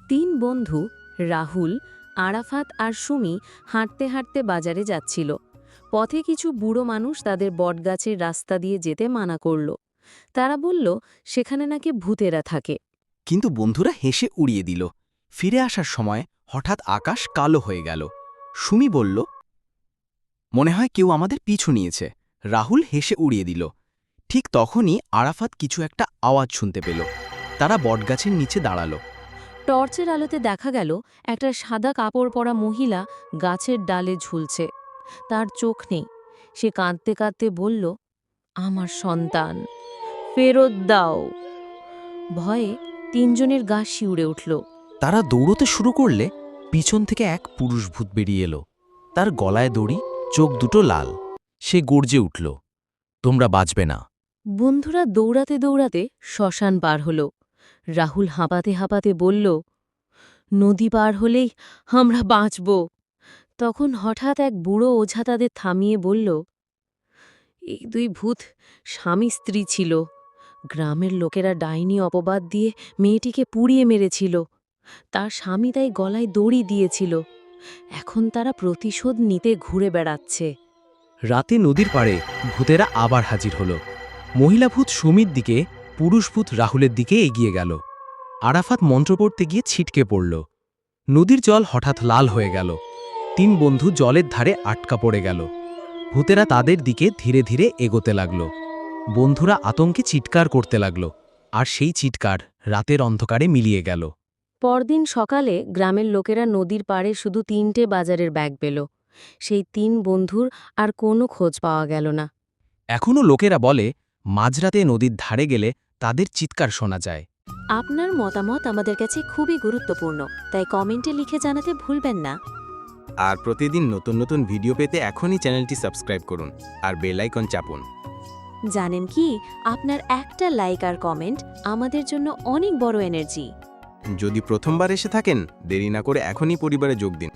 তিন বন্ধু রাহুল, আরাফাত আর সুমি হাঁটতে হাঁটতে বাজারে যাচ্ছিল। পথে কিছু বুড়ো মানুষ তাদের বটগাছের রাস্তা দিয়ে যেতে মানা করল। তারা বলল সেখানে নাকি ভূতেরা থাকে। কিন্তু বন্ধুরা হেসে উড়িয়ে দিল। ফিরে আসার সময় হঠাৎ আকাশ কালো হয়ে গেল। সুমি বলল, মনে হয় কেউ আমাদের পিছু নিয়েছে। রাহুল হেসে উড়িয়ে দিল। ঠিক তখনই আরাফাত কিছু একটা আওয়াজ শুনতে পেল। তারা বটগাছের নিচে দাঁড়াল। টর্চের আলোতে দেখা গেল একটা সাদা কাপড় পরা মহিলা গাছের ডালে ঝুলছে। তার চোখ নেই। সে কাঁদতে কাঁদতে বলল, আমার সন্তান ফেরত দাও। ভয়ে তিনজনের গা শিউরে উঠল। তারা দৌড়তে শুরু করলে পিছন থেকে এক পুরুষ ভূত বেরিয়ে এলো। তার গলায় দড়ি, চোখ দুটো লাল। সে গর্জে উঠল, তোমরা বাঁচবে না। বন্ধুরা দৌড়াতে দৌড়াতে শ্মশান পার হল। রাহুল হাঁপাতে হাঁপাতে বলল, নদী পার হলেই আমরা বাঁচব। তখন হঠাৎ এক বুড়ো ওঝা তাদের থামিয়ে বলল, এই দুই ভূত স্বামী স্ত্রী ছিল। গ্রামের লোকেরা ডাইনি অপবাদ দিয়ে মেয়েটিকে পুড়িয়ে মেরেছিল। তার স্বামী তাই গলায় দড়ি দিয়েছিল। এখন তারা প্রতিশোধ নিতে ঘুরে বেড়াচ্ছে। রাতে নদীর পাড়ে ভূতেরা আবার হাজির হল। মহিলা ভূত সুমির দিকে, পুরুষ ভূত রাহুলের দিকে এগিয়ে গেল। আরাফাত মন্ত্র পড়তে গিয়ে ছিটকে পড়ল। নদীর জল হঠাৎ লাল হয়ে গেল। তিন বন্ধু জলের ধারে আটকা পড়ে গেল। ভূতেরা তাদের দিকে ধীরে ধীরে এগোতে লাগল। বন্ধুরা আতঙ্কে চিৎকার করতে লাগল, আর সেই চিৎকার রাতের অন্ধকারে মিলিয়ে গেল। পরদিন সকালে গ্রামের লোকেরা নদীর পাড়ে শুধু 3টে বাজারের ব্যাগ পেল। সেই 3 বন্ধুর আর কোনো খোঁজ পাওয়া গেল না। এখনও লোকেরা বলে, মাঝরাতে নদীর ধারে গেলে তাদের চিৎকার শোনা যায়। আপনার মতামত আমাদের কাছে খুবই গুরুত্বপূর্ণ, তাই কমেন্টে লিখে জানাতে ভুলবেন না। আর প্রতিদিন নতুন নতুন ভিডিও পেতে এখনই চ্যানেলটি সাবস্ক্রাইব করুন আর বেল আইকন চাপুন। জানেন কি, আপনার একটা লাইক আর কমেন্ট আমাদের জন্য অনেক বড় এনার্জি। যদি প্রথমবার এসে থাকেন, দেরি না করে এখনই পরিবারে যোগ দিন।